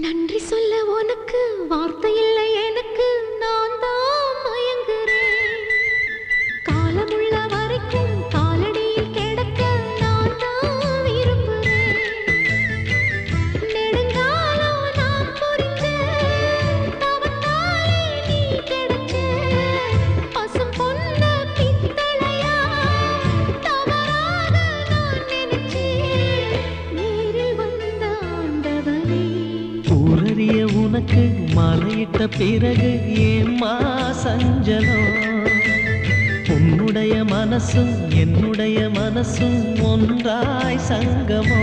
நன்றி சொல்ல உனக்கு வார்த்தை இல்லை எனக்கு, நான் தான் மயங்குறேன். காலமுள்ள வரைக்கும் காலடியில் கிடக்க நான் தான் விரும்புறேன். நெடுங்காலம் நான் புரிஞ்ச தவத்தாலே நீ கிடைச்ச பசும் பொன்ன பித்தளையா தவறாக நான் நினைச்சேன். நேரில் வந்த ஆண்டவனே, ஊரறிய உனக்கு மாலையிட்ட பிறகு ஏம்மா சஞ்சலம்? உன்னுடைய மனசும் என்னுடைய மனசும் ஒன்றாய் சங்கமோ?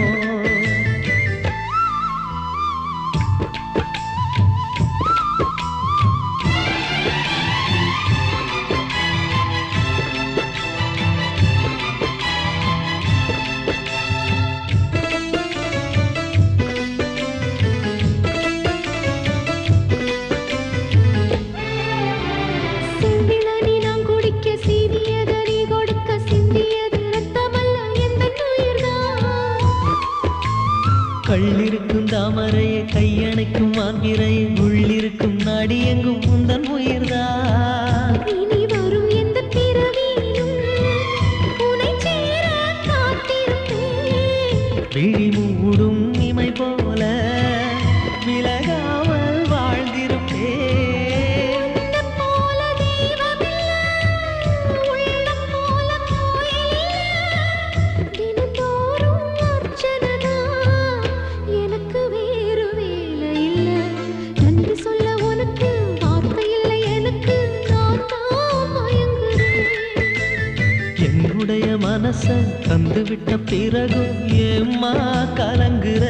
செம்பிளனி நான் குடிக்க சீவியத நீ கொடுக்க சிந்தியது ரத்தமல்ல எந்தன் உயிர்தான். கள்ளிருக்கும் தாமரையை கையணைக்கும் மான்பிரையை உள்ளிருக்கும் நாடி எங்கும் உந்தன் உயிர்தான். இனி வரும் எந்த பிறவியிலும் உனைச் சேர காத்திருப்பேன். விழி மூடும் இமை போல விலகாமல் வாழ்ந்திருப்பேன். உன்னைப் போல தெய்வமில்ல, உள்ளம் போல கோயிலில்ல. தினந்தோறும் அர்ச்சனைதான், எனக்கு வேறு வேலை இல்ல. நன்றி சொல்ல உனக்கு வார்த்தை இல்லை எனக்கு, நான் தான் மயங்குறேன். என்னுடைய மனச தந்துவிட்ட பிறகும் ஏம்மா கலங்குற?